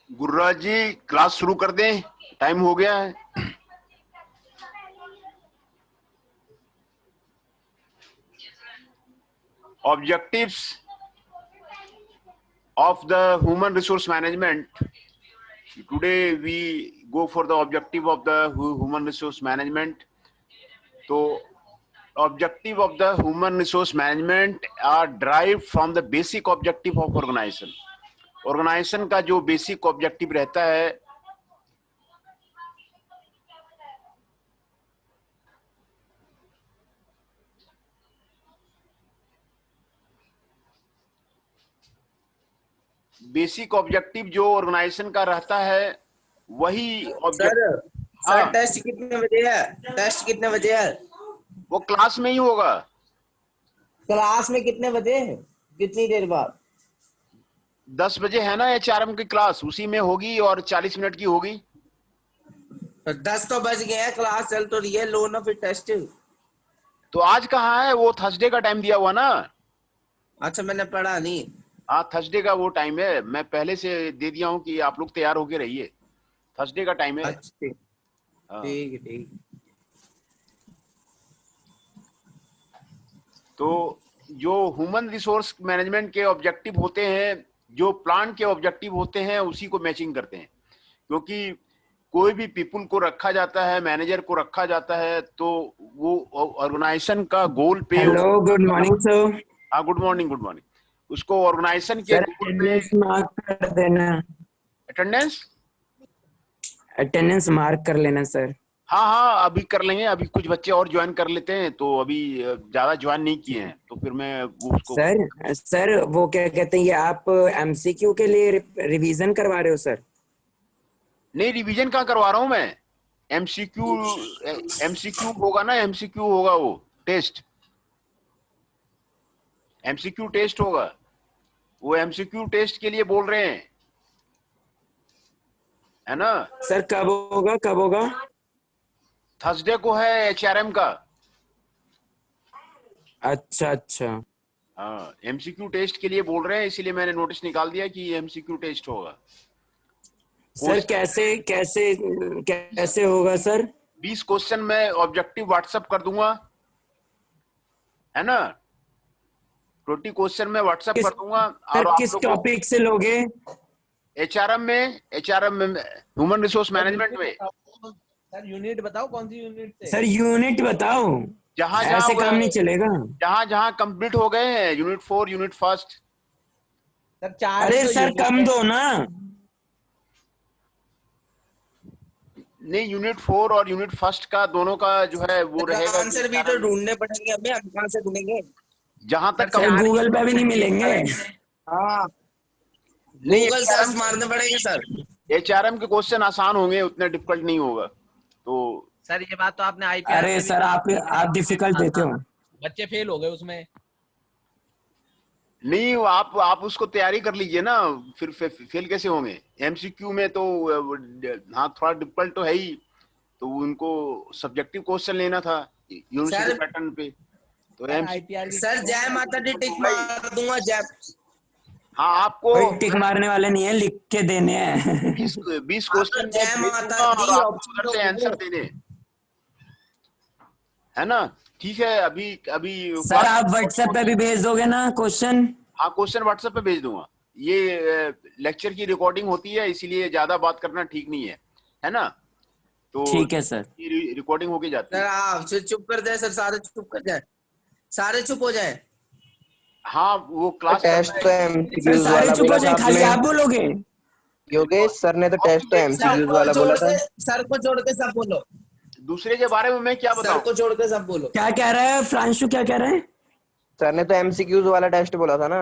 गुरुराज जी class शुरू कर दें, टाइम हो गया है। Objectives of the human resource management. Today we go for the objective of the human resource management. So objective of the human resource management are derived from the basic objective of organization. Organization का जो basic objective रहता है basic objective जो organisation का रहता है वही sir sir test कितने बजे है? टेस्ट कितने बजे है? वो क्लास में ही होगा। क्लास में कितने बजे? कितनी देर बाद? 10 बजे है ना HRM की क्लास, उसी में होगी और 40 मिनट की होगी। तो 10 तो बज गए हैं, क्लास चल तो रही है, लो ना फिर टेस्ट। तो आज कहाँ है? वो थर्सडे का टाइम दिया हुआ ना। अच्छा मैंने पढ़ा नहीं। हाँ थर्सडे का वो टाइम है, मैं पहले से दे दिया हूँ कि आप लोग तैयार होके रहिए, थर्सडे का टाइम है। अच्छा ठीक है ठीक। तो जो ह्यूमन रिसोर्स मैनेजमेंट के ऑब्जेक्टिव होते हैं, जो प्लान के ऑब्जेक्टिव होते हैं, उसी को मैचिंग करते हैं। क्योंकि कोई भी पीपल को रखा जाता है, मैनेजर को रखा जाता है, तो वो ऑर्गेनाइजेशन का गोल पे। Hello, good morning sir. हाँ, गुड मॉर्निंग, गुड मॉर्निंग। उसको ऑर्गेनाइजेशन के सर गोल पे अटेंडेंस मार्क कर देना। अटेंडेंस मार्क कर लेना सर। हाँ हाँ, अभी कर लेंगे। अभी कुछ बच्चे और ज्वाइन कर लेते हैं, तो अभी ज्यादा ज्वाइन नहीं किए हैं, तो फिर मैं उसको। सर वो क्या कहते हैं, ये आप एमसीक्यू के लिए रिवीजन करवा रहे हो सर? नहीं, रिवीजन कहाँ करवा रहा हूँ मैं। एमसीक्यू एमसीक्यू होगा ना, एमसीक्यू होगा, वो टेस्ट, एमसीक्यू टेस्ट होगा। वो एमसीक्यू टेस्ट के लिए बोल रहे हैं, है ना। सर कब होगा, कब होगा? थर्सडे को है एचआरएम का। अच्छा अच्छा। हाँ, एमसीक्यू टेस्ट के लिए बोल रहे हैं, इसीलिए मैंने नोटिस निकाल दिया कि एमसीक्यू टेस्ट होगा। सर कैसे कैसे कैसे होगा सर? 20 क्वेश्चन मैं ऑब्जेक्टिव व्हाट्सएप कर दूंगा, है ना। 20 क्वेश्चन में व्हाट्सएप कर दूंगा। सर और किस टॉपिक से लोगे? एचआरएम में ह्यूमन रिसोर्स मैनेजमेंट में। सर यूनिट बताओ, कौन सी यूनिट से? सर यूनिट बताओ, जहां ऐसे काम नहीं चलेगा। जहां कंप्लीट हो गए हैं, यूनिट 4, यूनिट फर्स्ट। सर 4। अरे सर कम दो ना। नहीं, यूनिट 4 और यूनिट फर्स्ट का दोनों का जो है वो रहेगा। आंसर भी तो ढूंढने पड़ेंगे हमें, हम कहां से ढूंढेंगे? जहां तक सर गूगल पे भी नहीं मिलेंगे। हाँ, नहीं, गूगल सर्च मारने पड़ेंगे सर। एचआरएम के क्वेश्चन आसान होंगे, उतने डिफिकल्ट नहीं होगा। तो सर ये बात तो आपने आईपीआर अरे सर आप डिफिकल्ट देते हो। बच्चे फेल हो गए उसमें। नहीं, आप उसको तैयारी कर लीजिए ना, फिर फेल कैसे होंगे। एमसीक्यू में तो हाँ थोड़ा डिफिकल्ट तो है ही, तो उनको सब्जेक्टिव क्वेश्चन लेना था यूनिवर्सिटी पैटर्न पे। तो सर जय माता दी टिक मार दूंगा जय। हाँ, आपको कोई टिक मारने वाले नहीं है, लिख के देने हैं। 20 क्वेश्चन जय माता दी और आपको उधर से आंसर देने, है ना। ठीक है, अभी सर आप व्हाट्सएप पे भी भेज दोगे ना क्वेश्चन? हाँ, क्वेश्चन व्हाट्सएप पे भेज दूंगा। ये लेक्चर की रिकॉर्डिंग होती है, इसीलिए ज्यादा बात करना ठीक नहीं है ना। तो ठीक है सर। रिकॉर्डिंग होके जाती है। आप चुप कर जाए सर, सारे चुप कर जाए, सारे चुप हो जाए। हाँ, वो क्लास टेस्ट तो एमसीक्यूज सारे वाला चुप बोला हो था जाए, खाली आपने। आप बोलोगे? योगेश सर ने तो टेस्ट तो एमसीक्यूज वाला बोला था। सर को छोड़ के सब बोलो। दूसरे के बारे में मैं क्या बताऊं? सर को छोड़ के सब बोलो। क्या कह रहा है फ्रांशु, क्या कह रहा है? सर ने तो एमसीक्यूज वाला टेस्ट बोला था ना।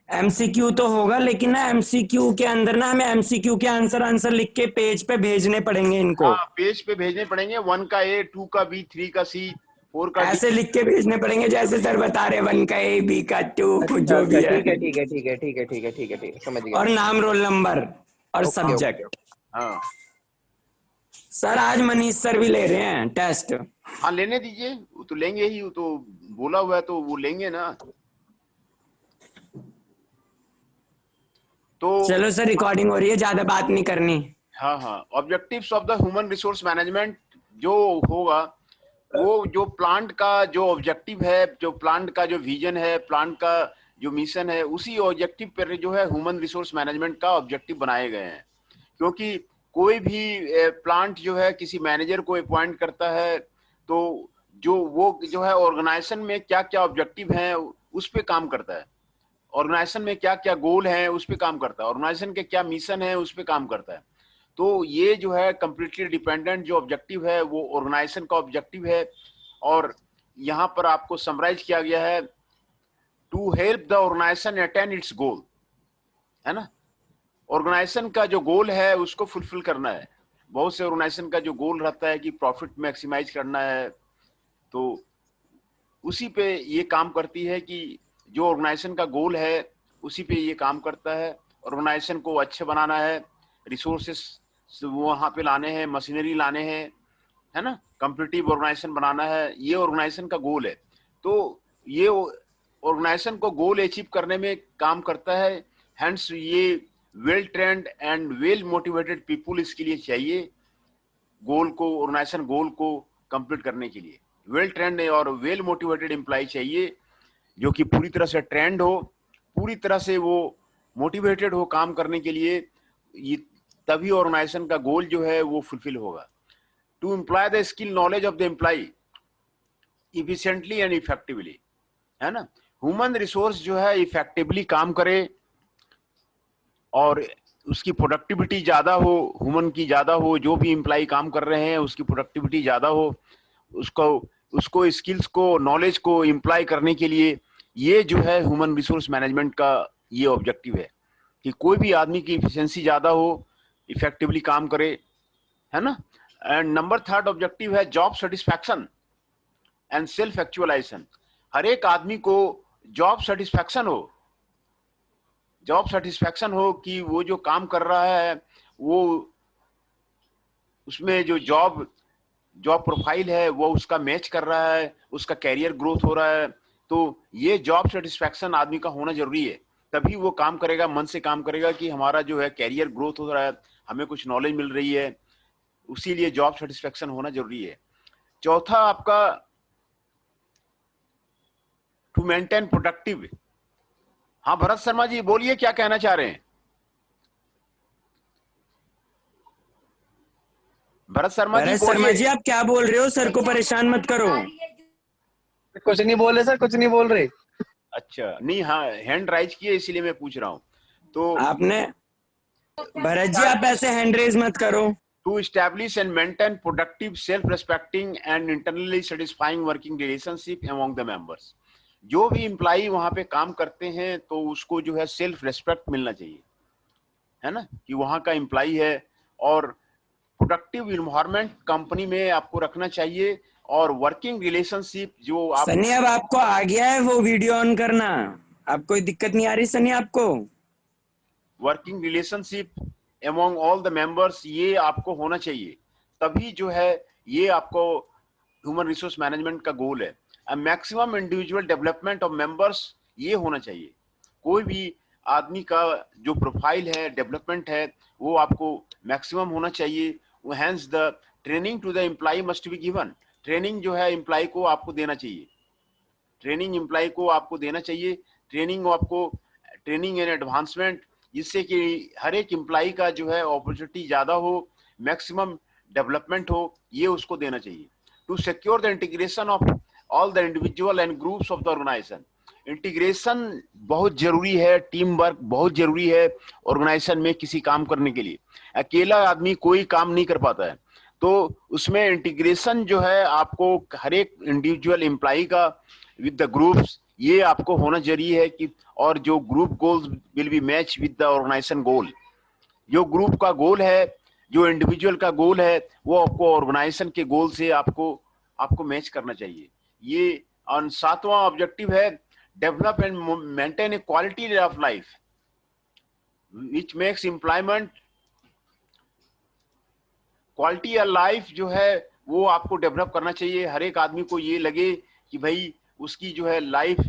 एमसीक्यू तो होगा, लेकिन ना एमसीक्यू के अंदर ना हमें एमसीक्यू के आंसर लिख के पेज पे भेजने पड़ेंगे इनको। हाँ, पेज पे भेजने पड़ेंगे। 1 का ए, 2 का बी, 3 का सी, 4 का डी। ऐसे लिख के भेजने पड़ेंगे जैसे सर बता रहे, 1 का ए, बी का 2, कुछ अच्छा जो अच्छा, भी है। ठीक है ठीक है ठीक है ठीक है ठीक है ठीक है ठीक है, समझ गया। और नाम, रोल नंबर और ओके, सब्जेक्ट। हाँ सर आज मनीष सर भी ले रहे हैं टेस्ट। हाँ, लेने दीजिए, वो तो लेंगे ही, वो तो बोला हुआ है, तो वो लेंगे ना। तो चलो सर, रिकॉर्डिंग हो रही है, ज्यादा बात नहीं करनी। हाँ हाँ, objectives of the human resource management जो होगा, वो जो प्लांट का जो ऑब्जेक्टिव है, जो प्लांट का जो विजन है, प्लांट का जो मिशन है, उसी ऑब्जेक्टिव पर जो है ह्यूमन रिसोर्स मैनेजमेंट का ऑब्जेक्टिव बनाए गए हैं। क्योंकि कोई भी प्लांट जो है किसी मैनेजर को अपॉइंट करता है, तो जो वो जो है ऑर्गेनाइजेशन में क्या क्या ऑब्जेक्टिव है उस पे काम करता है। ऑर्गेनाइजेशन में क्या क्या गोल है उस पे काम करता है। ऑर्गेनाइजेशन के क्या मिशन है उस पे काम करता है। तो ये जो है कंप्लीटली डिपेंडेंट जो ऑब्जेक्टिव है वो ऑर्गेनाइजेशन का ऑब्जेक्टिव है। और यहाँ पर आपको समराइज किया गया है, to help the organisation attain its goal, है ना। ऑर्गेनाइजेशन का जो गोल है उसको फुलफिल करना है। बहुत से ऑर्गेनाइजेशन का जो गोल रहता है कि प्रॉफिट मैक्सिमाइज करना है, तो उसी पे ये काम करती है कि जो ऑर्गेनाइजेशन का गोल है उसी पे ये काम करता है। ऑर्गेनाइजेशन को अच्छे बनाना है, रिसोर्सेस वहाँ पे लाने हैं, मशीनरी लाने हैं, है ना, कॉम्पिटिटिव ऑर्गेनाइजेशन बनाना है, ये ऑर्गेनाइजेशन का गोल है। तो ये ऑर्गेनाइजेशन को गोल अचीव करने में काम करता है। हेंस ये well trained and well motivated people इसके लिए चाहिए, गोल को, ऑर्गेनाइजेशन गोल को कंप्लीट करने के लिए वेल ट्रेंड और वेल मोटिवेटेड एम्प्लॉय चाहिए, जो कि पूरी तरह से ट्रेंड हो, पूरी तरह से वो मोटिवेटेड हो काम करने के लिए, ये तभी ऑर्गेनाइजेशन का गोल जो है वो फुलफिल होगा। To employ the skill knowledge of the employ efficiently and effectively, है ना। ह्यूमन रिसोर्स जो है इफेक्टिवली काम करे और उसकी प्रोडक्टिविटी ज्यादा हो, ह्यूमन की ज्यादा हो, जो भी एम्प्लॉय काम कर रहे हैं उसकी प्रोडक्टिविटी ज्यादा हो, उसको स्किल्स को, नॉलेज को इम्प्लॉय करने के लिए, ये जो है ह्यूमन रिसोर्स मैनेजमेंट का ये ऑब्जेक्टिव है कि कोई भी आदमी की इफिशिएंसी ज्यादा हो, इफेक्टिवली काम करे, है ना। एंड नंबर थर्ड ऑब्जेक्टिव है job satisfaction and self actualisation. हर एक आदमी को जॉब सेटिस्फैक्शन हो, जॉब सेटिस्फैक्शन हो कि वो जो काम कर रहा है वो उसमें जो जॉब प्रोफाइल है वो उसका मैच कर रहा है, उसका कैरियर ग्रोथ हो रहा है। तो ये जॉब सेटिस्फैक्शन आदमी का होना जरूरी है, तभी वो काम करेगा, मन से काम करेगा कि हमारा जो है कैरियर ग्रोथ हो रहा है, हमें कुछ नॉलेज मिल रही है, उसी लिए जॉब सेटिस्फैक्शन होना जरूरी है। चौथा आपका टू मेंटेन प्रोडक्टिव। हाँ भरत शर्मा जी बोलिए, क्या कहना चाह रहे हैं? भरत शर्मा जी बोलिए। आप क्या बोल रहे हो? सर को परेशान मत करो। कुछ नहीं बोल रहे सर, कुछ नहीं बोल रहे। अच्छा नहीं, हाँ हैंड राइज किए इसीलिए मैं पूछ रहा हूँ। तो आपने भरत जी आप ऐसे हैंड रेज मत करो। To establish and maintain productive, self respecting and internally satisfying working relationship among the members. जो भी एम्प्लॉई वहां पे काम करते हैं तो उसको जो है सेल्फ रेस्पेक्ट मिलना चाहिए, है ना, कि वहां का एम्प्लॉई है। और प्रोडक्टिव इन्वायरमेंट कंपनी में आपको रखना चाहिए, और वर्किंग रिलेशनशिप जो आप सनी अब आपको आ गया है वो वीडियो ऑन करना, आप कोई दिक्कत नहीं आ रही सनी आपको? Working relationship among all the members ये आपको होना चाहिए, तभी जो है ये आपको ह्यूमन रिसोर्स मैनेजमेंट का गोल है। Maximum individual development of members ये होना चाहिए। कोई भी आदमी का जो प्रोफाइल है, डेवलपमेंट है, वो आपको मैक्सिमम होना चाहिए। Hence the training to the employ must be given. Training जो है एम्प्लॉय को आपको देना चाहिए, ट्रेनिंग एम्प्लॉय को आपको देना चाहिए। ट्रेनिंग एंड एडवांसमेंट, जिससे कि हर एक एम्प्लॉय का जो है अपॉर्चुनिटी ज्यादा हो, मैक्सिमम डेवलपमेंट हो, ये उसको देना चाहिए। To secure the integration of all the individual and groups of the organisation. Integration बहुत जरूरी है, टीम वर्क बहुत जरूरी है ऑर्गेनाइजेशन में किसी काम करने के लिए। अकेला आदमी कोई काम नहीं कर पाता है, तो उसमें इंटीग्रेशन जो है आपको हर एक इंडिविजुअल एम्प्लॉय का विद द ग्रुप्स, ये आपको होना जरूरी है कि, और जो group goals will be match with the organisation goal. जो ग्रुप का गोल है, जो इंडिविजुअल का गोल है, वो आपको ऑर्गेनाइजेशन के गोल से आपको मैच करना चाहिए। ये और सातवां ऑब्जेक्टिव है develop and maintain A quality of life which makes employment. Quality of life जो है वो आपको डेवलप करना चाहिए। हर एक आदमी को ये लगे कि भाई उसकी जो है लाइफ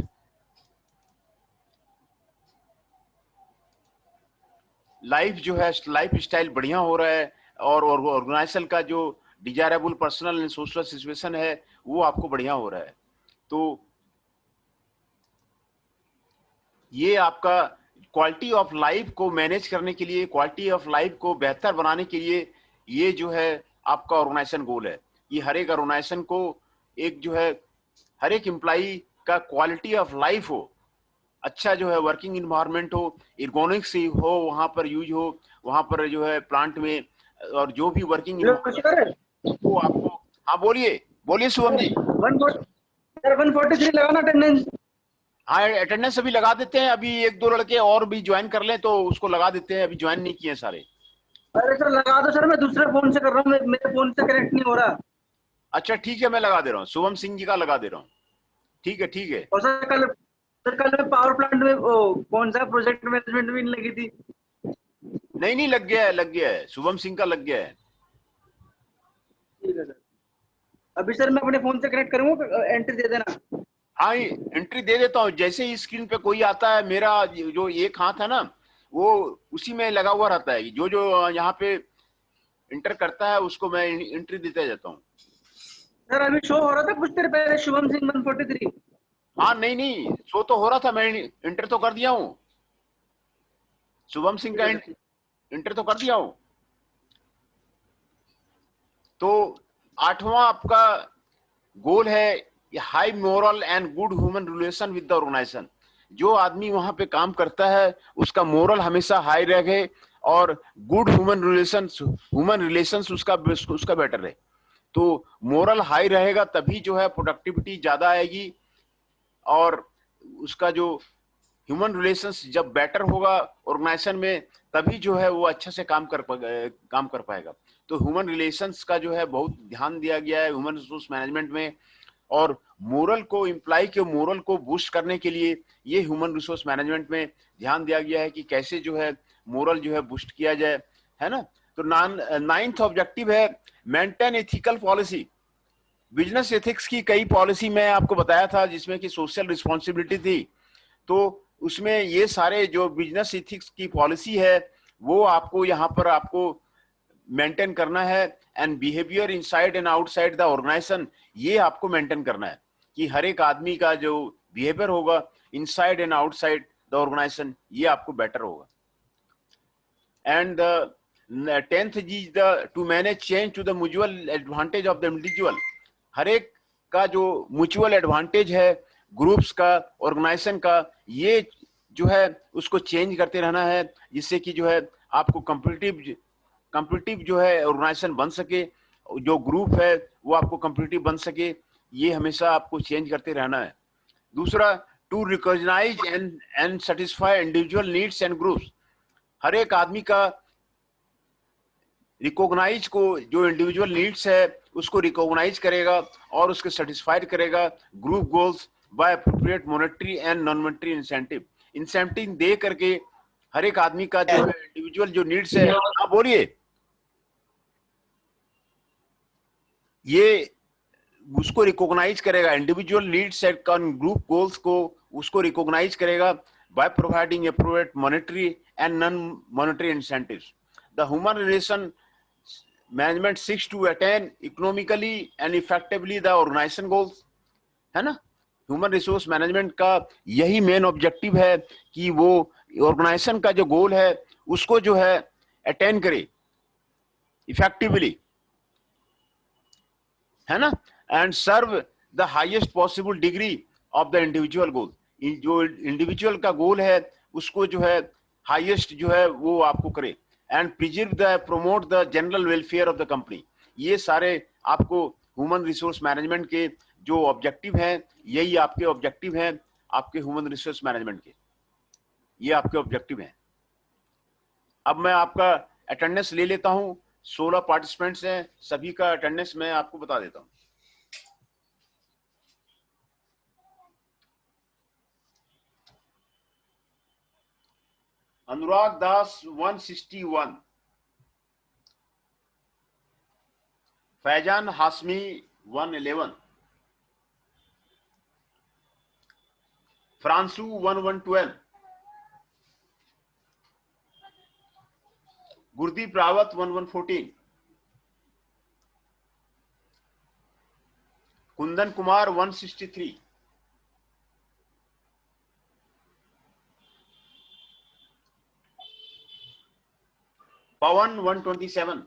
जो है लाइफ स्टाइल बढ़िया हो रहा है, और ऑर्गेनाइजेशन का जो desirable personal and social situation है वो आपको बढ़िया हो रहा है। तो ये आपका क्वालिटी ऑफ लाइफ को मैनेज करने के लिए, क्वालिटी ऑफ लाइफ को बेहतर बनाने के लिए, ये जो है आपका ऑर्गेनाइजेशन गोल है। ये हर एक ऑर्गेनाइजेशन को एक जो है हर एक एम्प्लॉई का क्वालिटी ऑफ लाइफ हो, अच्छा जो है वर्किंग इन्वायरमेंट हो, एर्गोनॉमिक्स हो, वहां पर यूज हो, वहां पर जो है प्लांट में, और जो भी वर्किंग वो आपको। हाँ बोलिए शुभम जी। 143 लगाना अटेंडेंस। हाँ अटेंडेंस अभी लगा देते हैं, अभी एक दो लड़के और भी ज्वाइन कर लें तो उसको लगा देते हैं, अभी ज्वाइन नहीं किए सारे। अरे सर लगा दो सर, मैं दूसरे फोन से कर रहा हूँ, मेरे फोन से कनेक्ट नहीं हो रहा। अच्छा ठीक है, मैं लगा दे रहा हूँ, शुभम सिंह जी का लगा दे रहा हूँ। ठीक है। और सर कल में पावर प्लांट में कौन सा प्रोजेक्ट मैनेजमेंट भी नहीं लगी थी। नहीं लग गया है, शुभम सिंह का लग गया है। ठीक है सर, अभी सर मैं अपने फोन से कनेक्ट करूंगा, एंट्री दे देना। हाँ एंट्री दे देता हूँ, जैसे ही स्क्रीन पे कोई आता है, मेरा जो एक हाथ है ना वो उसी में लगा हुआ रहता है, जो यहाँ पे इंटर करता है उसको मैं एंट्री देते जाता हूँ। सर अभी शो हो रहा था कुछ देर पहले शुभम सिंह 143। हाँ नहीं शो तो हो रहा था, मैं इंटर तो कर दिया हूँ। शुभम सिंह का इंटर तो कर दिया हूं। तो 8वां आपका गोल है high moral and good human relation with the organisation. जो आदमी वहां पे काम करता है उसका मोरल हमेशा हाई रहे और गुड ह्यूमन रिलेशंस उसका बेटर रहे। तो मोरल हाई रहेगा तभी जो है प्रोडक्टिविटी ज्यादा आएगी, और उसका जो ह्यूमन रिलेशंस जब बेटर होगा ऑर्गेनाइजेशन में तभी जो है वो अच्छे से काम कर पाएगा। तो ह्यूमन रिलेशंस का जो है बहुत ध्यान दिया गया है ह्यूमन रिसोर्स मैनेजमेंट में, और मोरल को एम्प्लॉय के मोरल को बूस्ट करने के लिए ये ह्यूमन रिसोर्स मैनेजमेंट में ध्यान दिया गया है कि कैसे जो है मोरल जो है बूस्ट किया जाए, है ना। तो 9th ऑब्जेक्टिव है maintain ethical policy. Business ethics की कई पॉलिसी मैं आपको बताया था जिसमें कि सोशल रिस्पॉन्सिबिलिटी थी, तो उसमें ये सारे जो बिजनेस एथिक्स की पॉलिसी है वो आपको यहाँ पर आपको मेंटेन करना है। And behaviour inside and outside the organisation, ये आपको मेंटेन करना है कि हर एक आदमी का जो बिहेवियर होगा inside and outside the organisation ये आपको बेटर होगा। And 10th is the to manage change to the mutual advantage of the individual. हर एक का जो म्यूचुअल एडवांटेज है ग्रुप्स का ऑर्गेनाइजेशन का, ये जो है उसको चेंज करते रहना है जिससे कि जो है आपको कम्पिटिटिव जो है ऑर्गेनाइजेशन बन सके, जो ग्रुप है वो आपको कम्पिटिटिव बन सके, ये हमेशा आपको चेंज करते रहना है। दूसरा, to recognise and satisfy individual needs and groups. हर एक आदमी का रिकॉग्नाइज को जो इंडिविजुअल नीड्स है उसको रिकॉग्नाइज करेगा और उसको सेटिस्फाइड करेगा group goals by appropriate monetary and non monetary incentive दे करके हर एक आदमी का जो है इंडिविजुअल जो नीड्स है, आप बोलिए, ये उसको रिकॉग्नाइज करेगा individual needs and group goals को उसको रिकॉग्नाइज करेगा by providing appropriate monetary and non monetary incentives. The human relation management seeks to attain economically and effectively the organisation goals, है ना। ह्यूमन रिसोर्स मैनेजमेंट का यही main objective है कि वो ऑर्गेनाइजेशन का जो गोल है उसको जो है अटेन करे इफेक्टिवली, है ना, and serve the highest possible degree of the individual goal. जो इंडिविजुअल का गोल है उसको जो है हाईएस्ट जो है वो आपको करे, and preserve the promote the general welfare of the company. ये सारे आपको ह्यूमन रिसोर्स मैनेजमेंट के जो ऑब्जेक्टिव हैं, यही आपके ऑब्जेक्टिव हैं आपके ह्यूमन रिसोर्स मैनेजमेंट के, ये आपके ऑब्जेक्टिव हैं। अब मैं आपका अटेंडेंस ले लेता हूं, 16 पार्टिसिपेंट्स हैं, सभी का अटेंडेंस मैं आपको बता देता हूं। अनुराग दास 161, फैजान हाशमी 111, फ्रांसू 1112, गुरदीप रावत 1114, कुंदन कुमार 163, पवन 127,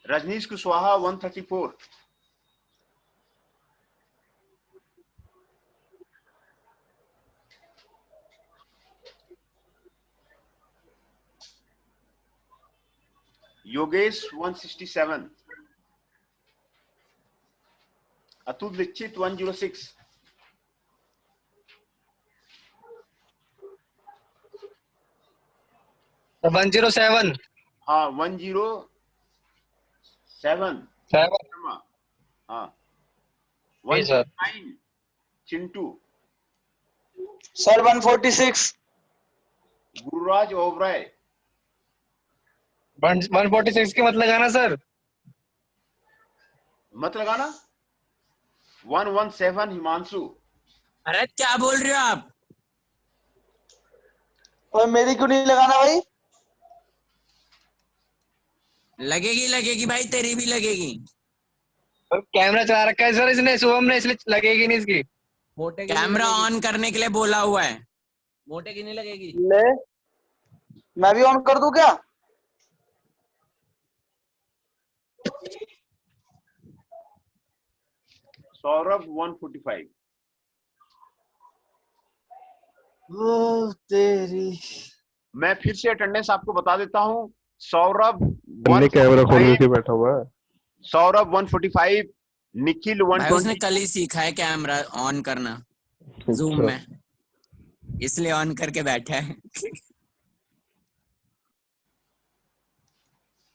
रजनीश कुशवाहा 134, योगेश 167, अतुल दीक्षित 106, तो 107, हाँ 107, हाँ 109, चिंटू, सर 146, गुरुराज ओबराय, 146 की मत लगाना सर, मत लगाना। 117 हिमांशु, अरे क्या बोल रहे हो आप? और मेरी क्यों नहीं लगाना भाई? लगेगी लगेगी भाई, तेरी भी लगेगी। कैमरा चला रखा है सर इसने, शुभम ने, इसलिए लगेगी नहीं इसकी। मोटे की नहीं कैमरा लगेगी। ऑन करने के लिए बोला हुआ है। मोटे की नहीं लगेगी। ले मैं भी ऑन कर दूं क्या? सौरभ 145। तेरी मैं फिर से अटेंडेंस आपको बता देता हूँ। सौरभ कैमरा खोल 145, के बैठा हुआ है। सौरभ 145, निखिल भाई उसने 120। कल ही सीखा है कैमरा ऑन करना जूम अच्छा। में, इसलिए ऑन करके बैठा है।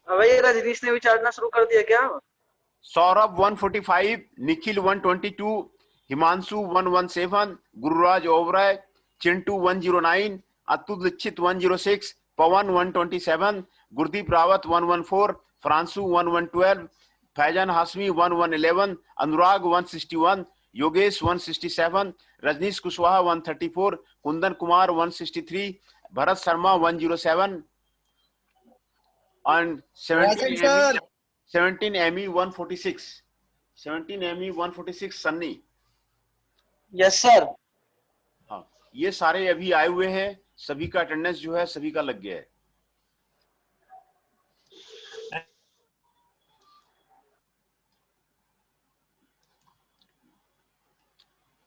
अब ये रजनीश ने भी चाटना शुरू कर दिया क्या? सौरभ 145, निखिल 122, हिमांशु 117, गुरुराज ओबराय, चिंटू 109, अतुल दीक्षित 106, पवन 127, गुरदीप रावत 114, फ्रांसु 1112, Faizan Hashmi 1111, Anurag 161, Yogesh 167, Rajneesh Kushwaha 134, Kundan Kumar 163, Bharat Sharma 107 and 17 ME 146, 17 ME 146 Sunny. Yes sir. हाँ, ये सारे अभी आए हुए हैं, सभी का अटेंडेंस जो है सभी का लग गया है।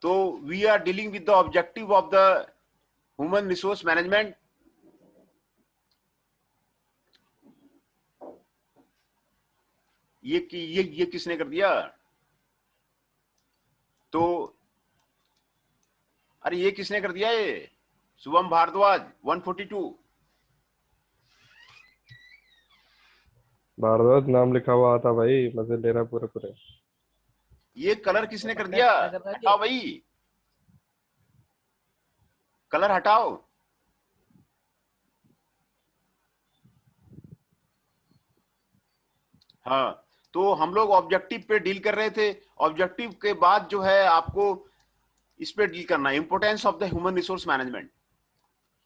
तो we are dealing with the objective of the human resource management. ये किसने कर दिया? तो अरे ये किसने कर दिया? ये शुभम भारद्वाज 142। भारद्वाज नाम लिखा हुआ था भाई, मजे ले रहा पूरे पूरे। ये कलर किसने कर दिया? हटाओ भाई, कलर हटाओ। हाँ, तो हम लोग ऑब्जेक्टिव पे डील कर रहे थे। ऑब्जेक्टिव के बाद जो है आपको इस पे डील करना है, importance of the human resource management.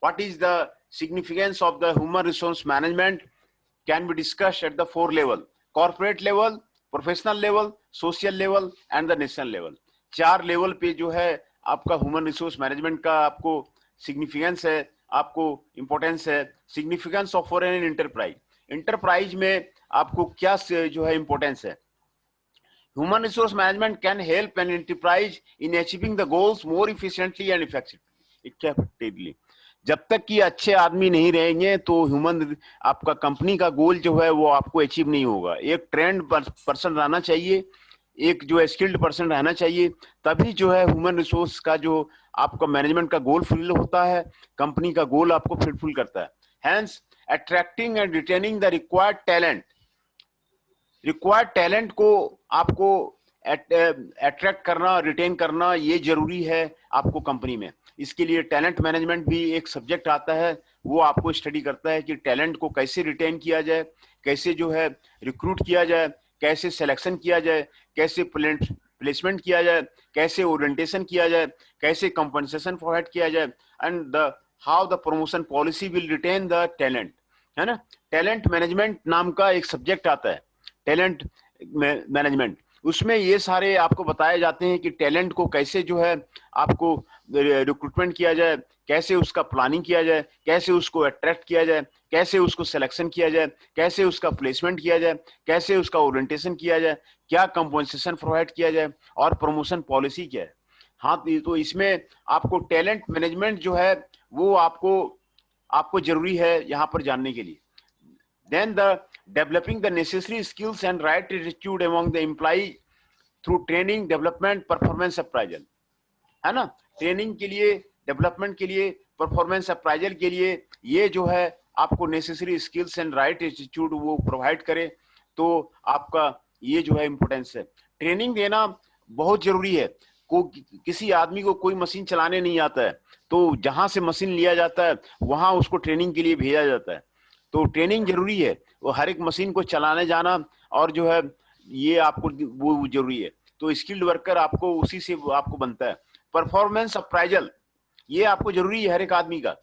What is the significance of the human resource management can be discussed at the 4 level: corporate level, professional level, social level and the national level. 4 level पे जो है आपका human resource management का आपको significance है, आपको importance है। Significance of foreign enterprise, enterprise में आपको क्या जो है इंपॉर्टेंस है। Human resource management can help an enterprise in achieving the goals more efficiently and effectively. जब तक कि अच्छे आदमी नहीं रहेंगे तो ह्यूमन आपका कंपनी का गोल जो है वो आपको अचीव नहीं होगा। एक ट्रेंड पर्सन रहना चाहिए, एक जो स्किल्ड पर्सन रहना चाहिए, तभी जो है ह्यूमन रिसोर्स का जो आपका मैनेजमेंट का गोल फुल होता है, कंपनी का गोल आपको फुलफिल करता है। Hence attracting and retaining the required talent, required talent को आपको अट्रैक्ट करना, रिटेन करना, ये जरूरी है आपको कंपनी में। इसके लिए टैलेंट मैनेजमेंट भी एक सब्जेक्ट आता है, वो आपको स्टडी करता है कि टैलेंट को कैसे रिटेन किया जाए, कैसे जो है रिक्रूट किया जाए, कैसे सिलेक्शन किया जाए, कैसे प्लेसमेंट किया जाए, कैसे ओरिएंटेशन किया जाए, कैसे कंपनसेशन प्रोवाइड किया जाए, and the how the promotion policy will retain the talent, है ना। टैलेंट मैनेजमेंट नाम का एक सब्जेक्ट आता है, टैलेंट मैनेजमेंट। उसमें ये सारे आपको बताए जाते हैं कि टैलेंट को कैसे जो है आपको रिक्रूटमेंट किया जाए, कैसे उसका प्लानिंग किया जाए, कैसे उसको अट्रैक्ट किया जाए, कैसे उसको सिलेक्शन किया जाए, कैसे उसका प्लेसमेंट किया जाए, कैसे उसका ओरिएंटेशन किया जाए, क्या कंपनसेशन प्रोवाइड किया जाए और प्रमोशन पॉलिसी क्या है। हाँ, तो इसमें आपको टैलेंट मैनेजमेंट जो है वो आपको जरूरी है यहाँ पर जानने के लिए। Then the developing the necessary skills and right attitude among the employee through training, development, performance appraisal, है ना। ट्रेनिंग के लिए, डेवलपमेंट के लिए, परफॉर्मेंस अप्राइजल के लिए ये जो है आपको necessary skills and right attitude वो प्रोवाइड करे, तो आपका ये जो है इम्पोर्टेंस है। ट्रेनिंग देना बहुत जरूरी है। किसी आदमी को कोई मशीन चलाने नहीं आता है तो जहां से मशीन लिया जाता है वहां उसको ट्रेनिंग के लिए भेजा जाता है, तो ट्रेनिंग जरूरी है। वो हर एक मशीन को चलाने जाना और जो है ये आपको वो जरूरी है। तो स्किल्ड वर्कर आपको उसी से आपको बनता है। परफॉर्मेंस अप्राइजल ये आपको जरूरी है हर एक आदमी का।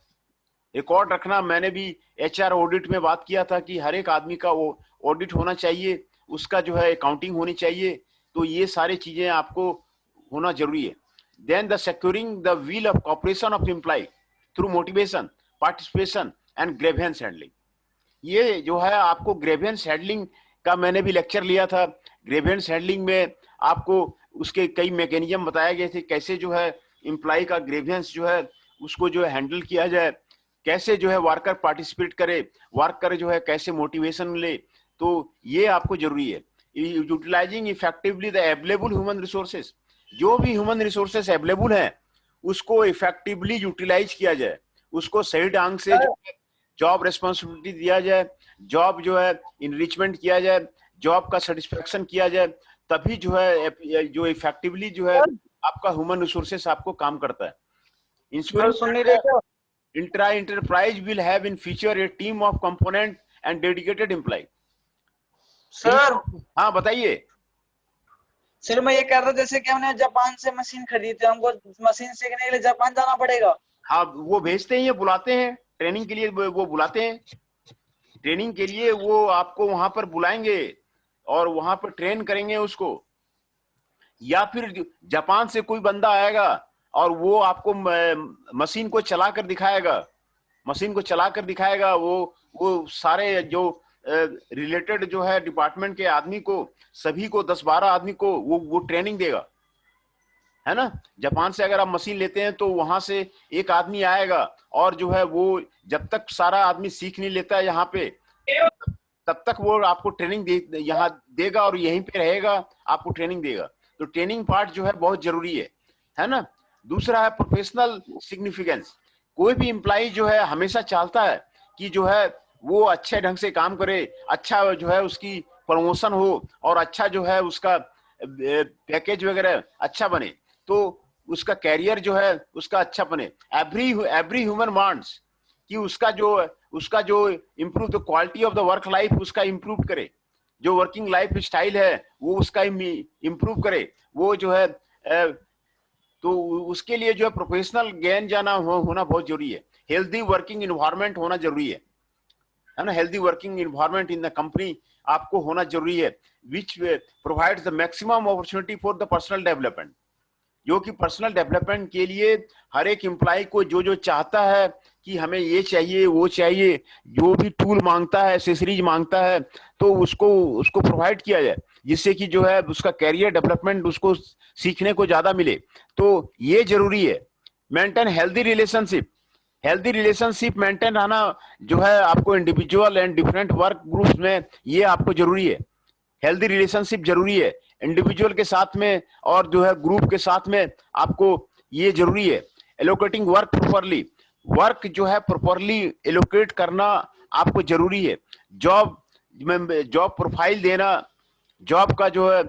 रिकॉर्ड रखना, मैंने भी एचआर ऑडिट में बात किया था कि हर एक आदमी का वो ऑडिट होना चाहिए, उसका जो है अकाउंटिंग होनी चाहिए। तो ये सारी चीजें आपको होना जरूरी है। then the securing the will of cooperation of employee through motivation, participation and grievance handling. ये जो है आपको ग्रेवियंस हैंडलिंग का मैंने भी लेक्चर लिया था। ग्रेवियंस हैंडलिंग में आपको उसके कई मैकेनिज्म बताए गए थे, कैसे जो है एम्प्लॉय का ग्रेवियंस जो है उसको जो है हैंडल किया जाए, कैसे जो है वर्कर पार्टिसिपेट करे, वर्कर जो है कैसे मोटिवेशन ले। तो ये आपको जरूरी है। Utilising effectively the available human resources, जो भी ह्यूमन रिसोर्सेस अवेलेबल है उसको इफेक्टिवली यूटिलाइज किया जाए, उसको सही ढंग से जॉब रेस्पॉन्सिबिलिटी दिया जाए, जॉब जो है इनरिचमेंट किया जाए, जॉब का सेटिस्फेक्शन किया जाए, तभी जो है जो इफेक्टिवली जो है आपका ह्यूमन रिसोर्सेस आपको काम करता है। Intra enterprise will have in future a team of component and dedicated employ. Sir हाँ बताइए। सर मैं ये कह रहा था, जैसे कि हमने जापान से मशीन खरीदी, हमको मशीन सीखने के लिए जापान जाना पड़ेगा? हाँ वो भेजते हैं, ये बुलाते हैं ट्रेनिंग के लिए, वो बुलाते हैं ट्रेनिंग के लिए, वो आपको वहां पर बुलाएंगे और वहां पर ट्रेन करेंगे उसको। या फिर जापान से कोई बंदा आएगा और वो आपको मशीन को चला कर दिखाएगा, मशीन को चला कर दिखाएगा। वो सारे जो रिलेटेड जो है डिपार्टमेंट के आदमी को, सभी को 10-12 आदमी को वो ट्रेनिंग देगा, है ना। जापान से अगर आप मशीन लेते हैं तो वहां से एक आदमी आएगा और जो है वो जब तक सारा आदमी सीख नहीं लेता है यहाँ पे, तब तक वो आपको ट्रेनिंग यहाँ देगा और यहीं पे रहेगा, आपको ट्रेनिंग देगा। तो ट्रेनिंग पार्ट जो है बहुत जरूरी है ना। दूसरा है प्रोफेशनल सिग्निफिकेंस। कोई भी एम्प्लॉय जो है हमेशा चाहता है कि जो है वो अच्छे ढंग से काम करे, अच्छा जो है उसकी प्रमोशन हो और अच्छा जो है उसका पैकेज वगैरह अच्छा बने, तो उसका कैरियर जो है उसका अच्छा बने। एवरी ह्यूमन वांट्स कि उसका जो improve the quality of the work life उसका इम्प्रूव करे, जो वर्किंग लाइफ स्टाइल है वो उसका इम्प्रूव करे, वो जो है तो उसके लिए जो है प्रोफेशनल ज्ञान जाना होना बहुत जरूरी है। हेल्दी वर्किंग इन्वायरमेंट होना जरूरी है ना। Healthy working environment in the company आपको होना जरूरी है, which provides the maximum opportunity for the personal development, जो कि पर्सनल डेवलपमेंट के लिए हर एक एम्प्लॉय को जो चाहता है कि हमें ये चाहिए वो चाहिए, जो भी टूल मांगता है, एक्सेसरीज मांगता है, तो उसको प्रोवाइड किया जाए, जिससे कि जो है उसका कैरियर डेवलपमेंट उसको सीखने को ज्यादा मिले। तो ये जरूरी है। मेंटेन हेल्दी रिलेशनशिप मेंटेन रहना जो है आपको individual and different work groups में, ये आपको जरूरी है। हेल्दी रिलेशनशिप जरूरी है इंडिविजुअल के साथ में और जो है ग्रुप के साथ में, आपको ये जरूरी है। एलोकेटिंग वर्क प्रॉपरली, वर्क जो है प्रॉपरली एलोकेट करना आपको जरूरी है। जॉब प्रोफाइल देना, जॉब का जो है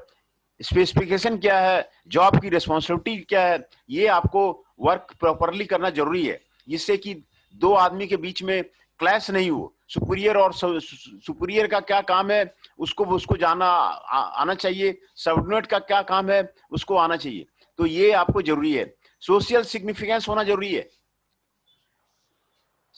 स्पेसिफिकेशन क्या है, जॉब की रिस्पॉन्सिबिलिटी क्या है, ये आपको वर्क प्रॉपरली करना जरूरी है, जिससे कि दो आदमी के बीच में क्लैश नहीं हो। सुपीरियर और सुपीरियर का क्या काम है उसको जाना आना चाहिए, सबऑर्डिनेट का क्या काम है उसको आना चाहिए। तो ये आपको जरूरी है। सोशल सिग्निफिकेंस होना जरूरी है।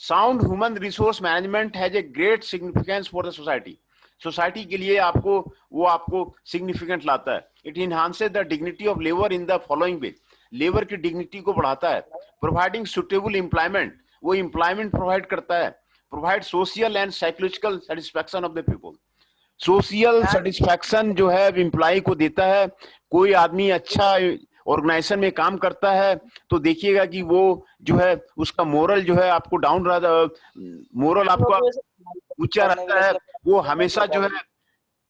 Sound human resource management has a great significance for the society. Society के लिए आपको सिग्निफिकेंट लाता है। It enhances the dignity of labour in the following way, labour की डिग्निटी को बढ़ाता है। प्रोवाइडिंग सुटेबल एम्प्लॉयमेंट, वो एम्प्लॉयमेंट प्रोवाइड करता है। Provide social and psychological satisfaction of the people, social satisfaction जो है एम्प्लॉय को देता है। कोई आदमी अच्छा ऑर्गेनाइजेशन में काम करता है तो देखिएगा कि वो जो है उसका मोरल जो है आपको डाउन रहता, मोरल आपका ऊंचा रहता है, वो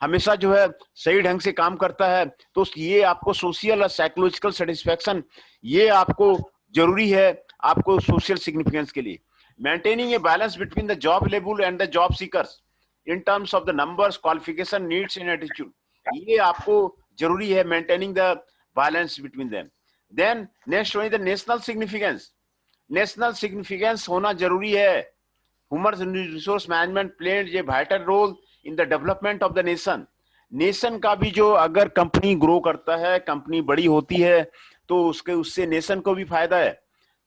हमेशा जो है सही ढंग से काम करता है। तो ये आपको सोशल और साइकोलॉजिकल सेटिस्फैक्शन ये आपको जरूरी है, आपको सोशल सिग्निफिकेंस के लिए। Maintaining a balance between the job level and the job seekers in terms of the numbers, qualification, needs and attitude, ये आपको जरूरी है। Maintaining the balance between them. Then next the national significance, national significance होना जरूरी है। Human resource management plays a vital role in the development of the nation. Nation का भी जो अगर कंपनी ग्रो करता है, कंपनी बड़ी होती है, तो उससे नेशन को भी फायदा है।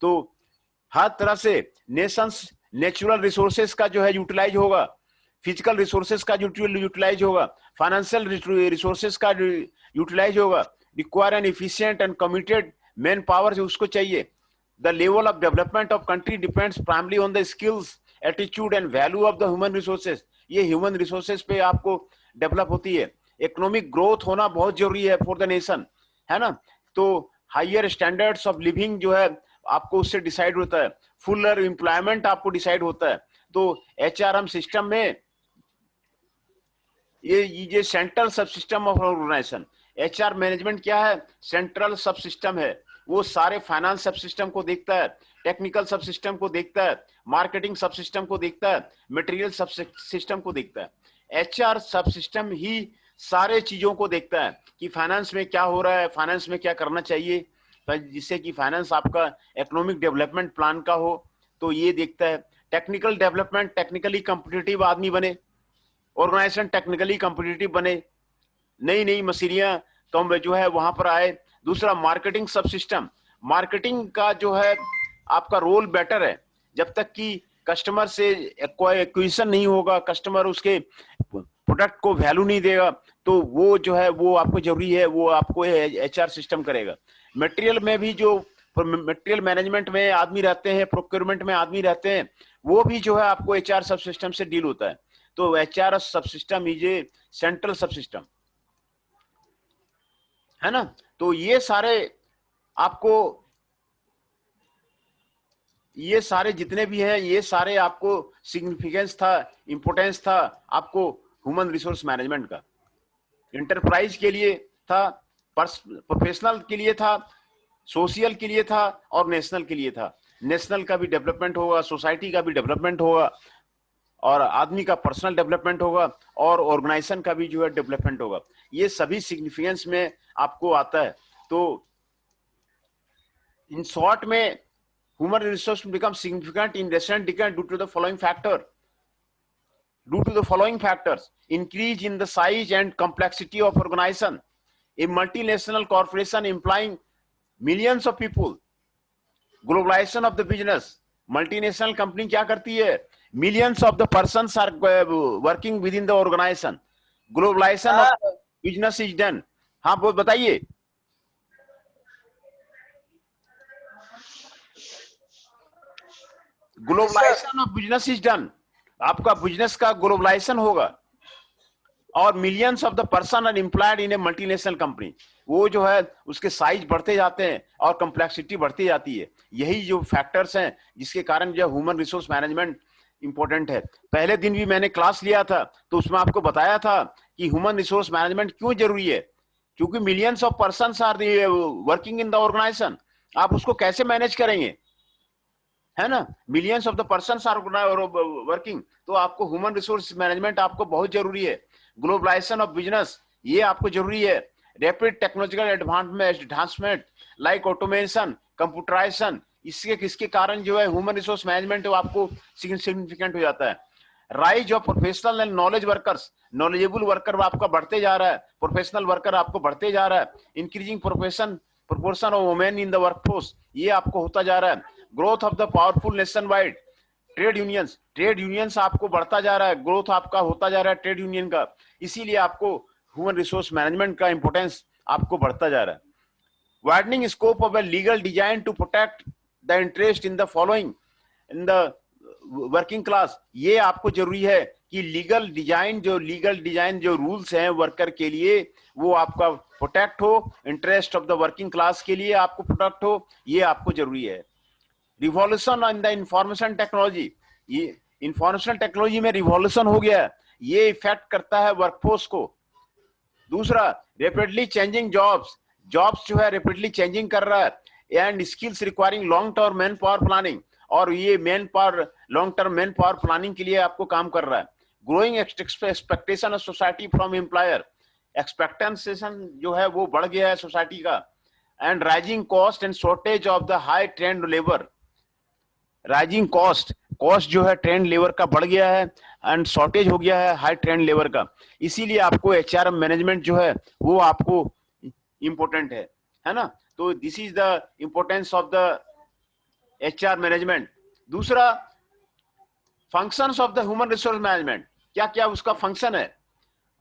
तो हर तरह से नेशंस नेचुरल रिसोर्सेस का जो है यूटिलाइज होगा, फिजिकल रिसोर्सेस का यूटिलाइज होगा, फाइनेंशियल रिसोर्सेस का यूटिलाइज होगा। Require an efficient and committed man power उसको चाहिए। The level of development of country depends primary on the skills, attitude and value of the human resources. ये human resources पे आपको develop होती है। Economic growth होना बहुत जरूरी है फॉर द नेशन, है ना। तो हायर स्टैंडर्ड्स ऑफ लिविंग जो है आपको उससे डिसाइड होता है। फुलर एम्प्लॉयमेंट आपको डिसाइड होता है। तो एचआरएम सिस्टम में ये central subsystem of organization. HR management क्या है? सेंट्रल सब सिस्टम है। वो सारे फाइनेंस सब सिस्टम को देखता है, टेक्निकल सब सिस्टम को देखता है, मार्केटिंग सब सिस्टम को देखता है, मटेरियल सब सिस्टम को देखता है। एचआर सब सिस्टम ही सारे चीजों को देखता है कि फाइनेंस में क्या हो रहा है, फाइनेंस में क्या करना चाहिए, जिससे कि फाइनेंस आपका इकोनॉमिक डेवलपमेंट प्लान का हो, तो ये देखता है। टेक्निकल डेवलपमेंट, टेक्निकली कॉम्पिटिटिव आदमी बने, ऑर्गेनाइजेशन टेक्निकली कॉम्पिटिटिव बने, नई नई मशीनियां कम जो है वहां पर आए। दूसरा मार्केटिंग सब सिस्टम, मार्केटिंग का जो है आपका रोल बेटर है। जब तक कि कस्टमर से कोई एक्विजिशन नहीं होगा, कस्टमर उसके प्रोडक्ट को वैल्यू नहीं देगा, तो वो जो है वो आपको जरूरी है, वो आपको एचआर सिस्टम करेगा। मटेरियल में भी जो मटेरियल मैनेजमेंट में आदमी रहते हैं, प्रोक्योरमेंट में आदमी रहते हैं, वो भी जो है आपको एचआर सब सिस्टम से डील होता है। तो एचआर सब सिस्टम इज ए सेंट्रल सब सिस्टम, है ना। तो ये सारे आपको, ये सारे जितने भी हैं, ये सारे आपको सिग्निफिकेंस था, इंपोर्टेंस था आपको ह्यूमन रिसोर्स मैनेजमेंट का। इंटरप्राइज के लिए था, प्रोफेशनल के लिए था, सोशल के लिए था और नेशनल के लिए था। नेशनल का भी डेवलपमेंट होगा, सोसाइटी का भी डेवलपमेंट होगा, और आदमी का पर्सनल डेवलपमेंट होगा, और ऑर्गेनाइजेशन का भी जो है डेवलपमेंट होगा। ये सभी सिग्निफिकेंस में आपको आता है। तो इन शॉर्ट में human resource become significant in recent decade due to the following factor, due to the following factors: increase in the size and complexity of organization, a multinational corporation employing millions of people, globalization of the business, multinational company क्या करती है, millions of the persons are working within the organization, globalization of business is done। हाँ वो बताइए। Globalization of business is done, आपका business का globalization होगा, और millions of the person are employed in a multinational company. वो जो है उसके साइज बढ़ते जाते हैं और कॉम्प्लेक्सिटी बढ़ती जाती है। यही जो फैक्टर्स हैं जिसके कारण जो ह्यूमन रिसोर्स मैनेजमेंट इंपॉर्टेंट है। पहले दिन भी मैंने क्लास लिया था, तो उसमें आपको बताया था कि ह्यूमन रिसोर्स मैनेजमेंट क्यों जरूरी है, क्योंकि millions of persons are working in the organization. आप उसको कैसे मैनेज करेंगे, है ना। Millions of the persons are working, तो आपको ह्यूमन रिसोर्स मैनेजमेंट आपको बहुत जरूरी है। ग्लोबलाइजेशन ऑफ बिजनेस, ये आपको जरूरी है। Rapid technological advancement like automation, computerization, इसके कारण जो है ह्यूमन रिसोर्स मैनेजमेंट आपको सिग्निफिकेंट हो जाता है। Rise of professional and knowledge workers, knowledgeable worker आपका बढ़ते जा रहा है, प्रोफेशनल वर्कर आपको बढ़ते जा रहा है। Increasing proportion of women in the workforce, ये आपको होता जा रहा है। Growth of the powerful nation wide trade unions आपको बढ़ता जा रहा है, ग्रोथ आपका होता जा रहा है ट्रेड यूनियन का। इसीलिए आपको ह्यूमन रिसोर्स मैनेजमेंट का इंपोर्टेंस आपको बढ़ता जा रहा है। Widening scope of a legal design to protect the interest in the following in the working class, ये आपको जरूरी है कि लीगल डिजाइन जो रूल्स हैं वर्कर के लिए, वो आपका प्रोटेक्ट हो, interest of the working class के लिए आपको प्रोटेक्ट हो, ये आपको जरूरी है। Revolution in the information technology, ये इंफॉर्मेशन टेक्नोलॉजी में रिवॉल्यूशन हो गया है, ये इफेक्ट करता है वर्कफोर्स को। दूसरा, रैपिडली चेंजिंग जॉब्स जो है रैपिडली चेंजिंग कर रहा है, and skills requiring long term man power planning, और ये long term man power planning के लिए आपको काम कर रहा है। Growing expectation of society from employer, expectation जो है वो बढ़ गया है सोसाइटी का। And rising cost and shortage of the high trend labour, rising cost जो है ट्रेंड लेबर का बढ़ गया है, एंड शॉर्टेज हो गया है हाई ट्रेंड लेबर का। इसीलिए आपको एचआरएम मैनेजमेंट जो है वो आपको इंपॉर्टेंट है ना। तो this is the importance of the HR management. दूसरा, functions of the human resource management, क्या क्या उसका फंक्शन है।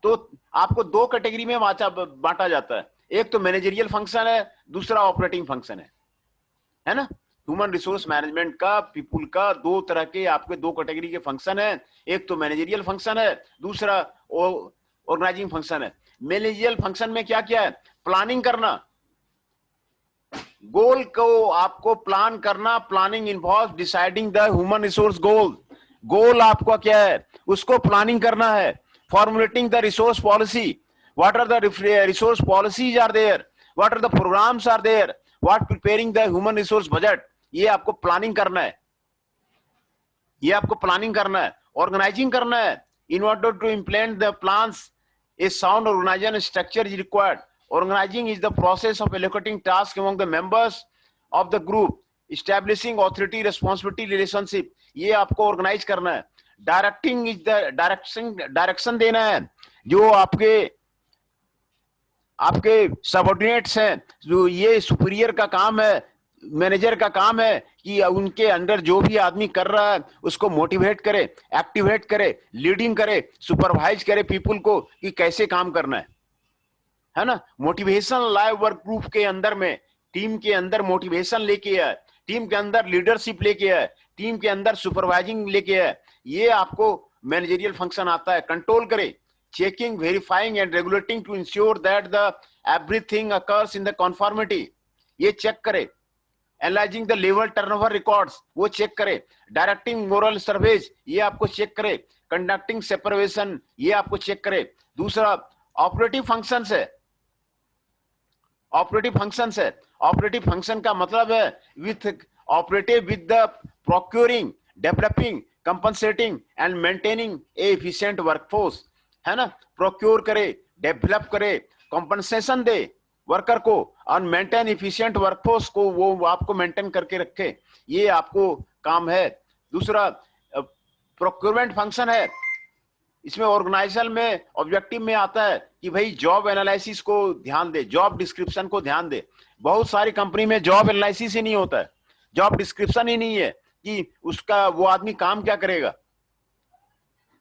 तो आपको दो कैटेगरी में बांटा जाता है, एक तो मैनेजरियल फंक्शन है, दूसरा ऑपरेटिंग फंक्शन है। है ना। ह्यूमन रिसोर्स मैनेजमेंट का पीपुल का दो तरह के आपके दो कैटेगरी के फंक्शन है, एक तो मैनेजरियल फंक्शन है, दूसरा ऑर्गेनाइजिंग फंक्शन है। मैनेजरियल फंक्शन में क्या क्या है? प्लानिंग करना, गोल को आपको प्लान करना। Planning involve deciding the human resource goal. Goal आपका क्या है उसको प्लानिंग करना है। Formulating the resource policy, what are the resource policies are there, what are the programmes are there, what preparing the human resource budget, ये आपको planning करना है, ये आपको प्लानिंग करना है। ऑर्गेनाइजिंग करना है, in order to implement the plans a sound organization structure is required. Organizing is the process of allocating tasks among the members of the group, establishing authority responsibility relationship, ये आपको organise करना है। Directing is the direction देना है, जो आपके subordinates हैं, जो ये सुपीरियर का काम है, मैनेजर का काम है कि उनके अंडर जो भी आदमी कर रहा है उसको मोटिवेट करे, एक्टिवेट करे, लीडिंग करे, सुपरवाइज करे पीपुल को कि कैसे काम करना है ना। मोटिवेशन लाए वर्क ग्रुप के अंदर में, टीम के अंदर मोटिवेशन लेके आए, टीम के अंदर लीडरशिप लेके आए, टीम के अंदर सुपरवाइजिंग लेके आए, ये आपको मैनेजरियल फंक्शन आता है। कंट्रोल करे, checking, verifying and regulating to ensure that the everything occurs in the conformity, ये चेक करे। Analysing the level turnover records, वो चेक करे। डायरेक्टिंग मोरल सर्वेज, ये आपको चेक करे। कंडक्टिंग सेपरेशन, ये आपको चेक करे। दूसरा ऑपरेटिव फंक्शंस है, ऑपरेटिव फंक्शंस है। ऑपरेटिव फंक्शन का मतलब है with operative with the procuring, developing, compensating and maintaining A efficient workforce, है ना। प्रोक्योर करे, डेवलप करे, कंपनसेशन दे वर्कर को और मेंटेन एफिशिएंट वर्कफोर्स को, वो आपको मेंटेन करके रखे, ये आपको काम है। दूसरा प्रोक्योरमेंट फंक्शन है, इसमें ऑर्गेनाइजेशन में ऑब्जेक्टिव में आता है कि भाई जॉब एनालिसिस को ध्यान दे, जॉब डिस्क्रिप्शन को ध्यान दे। बहुत सारी कंपनी में जॉब एनालिसिस ही नहीं होता है, जॉब डिस्क्रिप्शन ही नहीं है कि उसका वो आदमी काम क्या करेगा।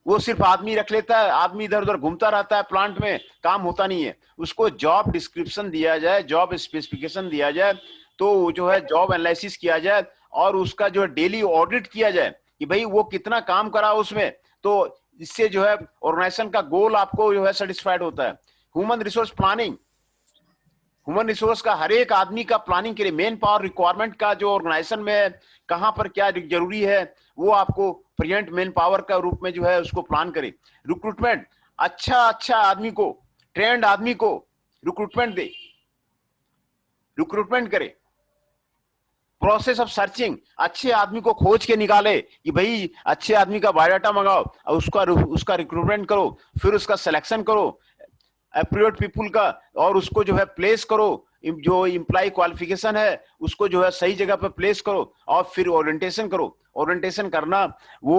वो सिर्फ आदमी रख लेता है, आदमी इधर उधर घूमता रहता है प्लांट में, काम होता नहीं है। उसको जॉब डिस्क्रिप्शन दिया जाए, जॉब स्पेसिफिकेशन दिया जाए, तो जो है जॉब एनालिसिस किया जाए और उसका जो है डेली ऑडिट किया जाए कि भाई वो कितना काम करा उसमें, तो इससे जो है ऑर्गेनाइजेशन का गोल आपको जो है सेटिस्फाइड होता है। Human resource planning, human resource का हर एक आदमी का प्लानिंग के लिए मेन पावर रिक्वायरमेंट का जो ऑर्गेनाइजेशन में कहां पर क्या जरूरी है वो आपको प्रेजेंट मेन पावर का रूप में जो है उसको प्लान करे। रिक्रूटमेंट, अच्छा आदमी को, ट्रेंड आदमी को रिक्रूटमेंट दे, रिक्रूटमेंट करे। प्रोसेस ऑफ सर्चिंग, अच्छे आदमी को खोज के निकाले कि भाई अच्छे आदमी का बायोडाटा मंगाओ और उसका रिक्रूटमेंट करो, फिर उसका सिलेक्शन करो एप्रोप्रिएट पीपुल का, और उसको जो है प्लेस करो, जो इम्प्लाई क्वालिफिकेशन है उसको जो है सही जगह पर प्लेस करो और फिर ओरिएंटेशन करो। ओरिएंटेशन करना वो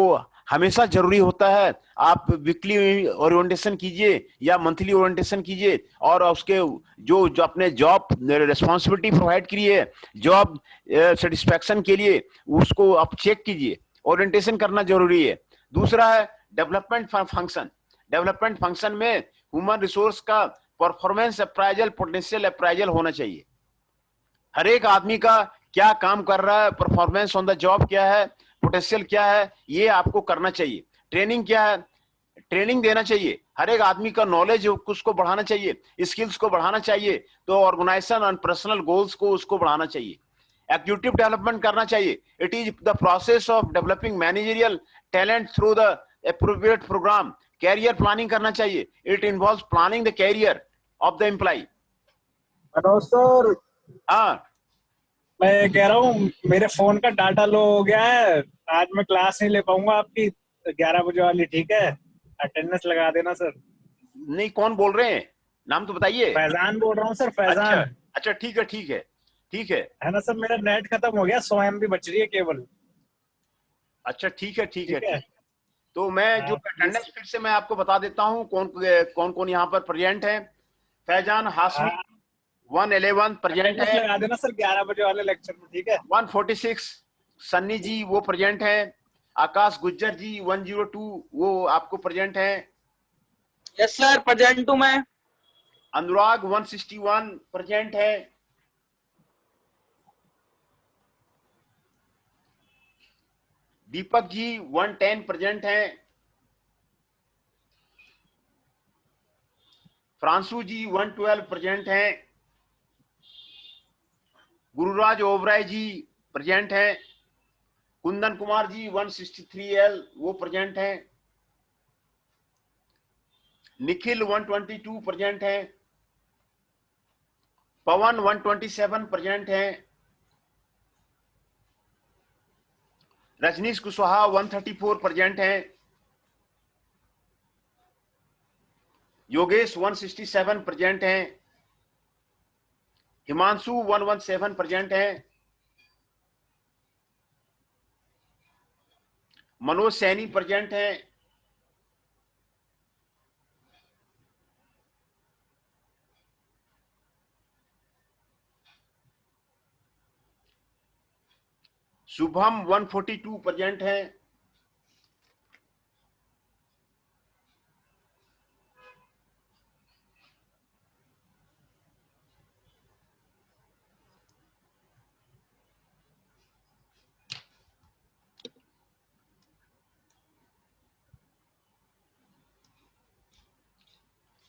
हमेशा जरूरी होता है। आप वीकली ओरिएंटेशन कीजिए या मंथली ओरिएंटेशन कीजिए और उसके जो अपने जॉब रिस्पॉन्सिबिलिटी प्रोवाइड करी है, जॉब सेटिस्फैक्शन के लिए उसको आप चेक कीजिए। ओरिएंटेशन करना जरूरी है। दूसरा है डेवलपमेंट फंक्शन। डेवलपमेंट फंक्शन में ह्यूमन रिसोर्स का परफॉर्मेंस अप्राइजल, पोटेंशियल अप्राइजल होना चाहिए। हर एक आदमी का क्या काम कर रहा है, परफॉर्मेंस ऑन द जॉब क्या है, पोटेंशियल क्या है, ये आपको करना चाहिए। ट्रेनिंग क्या है, ट्रेनिंग देना चाहिए। हर एक आदमी का नॉलेज उसको बढ़ाना चाहिए, स्किल्स को बढ़ाना चाहिए, तो ऑर्गेनाइजेशन और पर्सनल गोल्स को उसको बढ़ाना चाहिए। एक्टिविटी डेवलपमेंट करना चाहिए। It is the process of developing managerial talent through the appropriate program. Career planning करना चाहिए। It involves planning the career of the employee. Hello sir, हाँ मैं कह रहा हूँ मेरे फोन का डाटा लो हो गया है, आज मैं क्लास नहीं ले पाऊंगा आपकी 11 बजे वाली, ठीक है? अटेंडेंस लगा देना सर। नहीं, कौन बोल रहे हैं, नाम तो बताइए। फैजान बोल रहा हूँ सर, फैजान। अच्छा ठीक है, ठीक है, ठीक है, है ना सर, मेरा नेट खत्म हो गया, 100 MB बच रही है केवल। अच्छा ठीक है, ठीक है, ठीक है। तो मैं जो अटेंडेंस फिर से मैं आपको बता देता हूँ कौन कौन यहाँ पर प्रेजेंट है। फैजान हाशमी 111 प्रेजेंट है, लगा देना सर 11 बजे वाले लेक्चर में, ठीक है? 146 सन्नी जी वो प्रेजेंट है। आकाश गुज्जर जी 102 वो आपको प्रेजेंट है। यस सर, प्रेजेंट हूं मैं। अनुराग 161 प्रेजेंट है। दीपक जी 110 प्रेजेंट हैं, फ्रांसू जी 112 प्रेजेंट हैं, गुरुराज ओबराय जी प्रेजेंट हैं, कुंदन कुमार जी 163L वो प्रेजेंट हैं, निखिल 122 प्रेजेंट हैं, पवन 127 प्रेजेंट हैं, रजनीश कुशवाहा 134 प्रेजेंट हैं, योगेश 167 प्रेजेंट हैं, हिमांशु 117 प्रेजेंट हैं, मनोज सैनी प्रेजेंट हैं, शुभम 142 प्रेजेंट हैं,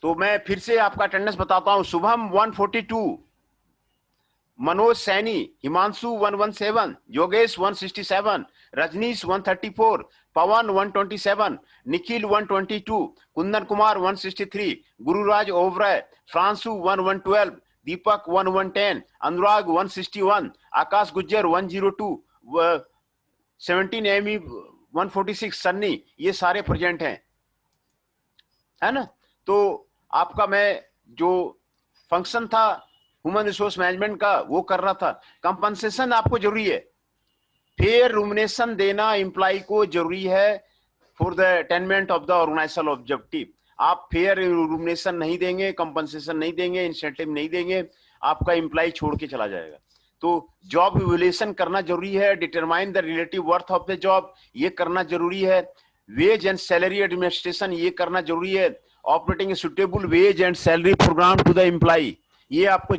तो मैं फिर से आपका अटेंडेंस बताता हूं। शुभम 142, मनोज सैनी, हिमांशु 117, योगेश 167, रजनीश 134, पवन 127, निखिल 122, कुंदन कुमार 163, गुरुराज ओबराय, फ्रांसु 112, दीपक 110, अनुराग 161, आकाश गुज्जर 102, 17 एमी 146, सन्नी, ये सारे प्रेजेंट हैं, है ना। तो आपका मैं जो फंक्शन था ह्यूमन रिसोर्स मैनेजमेंट का वो कर रहा था। कंपनसेशन आपको जरूरी है, फेयर रुमिनेशन देना एम्प्लॉय को जरूरी है for the attainment of the organizational objective. आप फेयर रुमिनेशन नहीं देंगे, कंपनसेशन नहीं देंगे, इंसेंटिव नहीं देंगे, आपका एम्प्लॉय छोड़ के चला जाएगा। तो जॉब इवैल्यूएशन करना जरूरी है, determine the relative worth of the job ये करना जरूरी है, वेज एंड सैलरी एडमिनिस्ट्रेशन ये करना जरूरी है, operating suitable wage and salary program to the employee ये आपको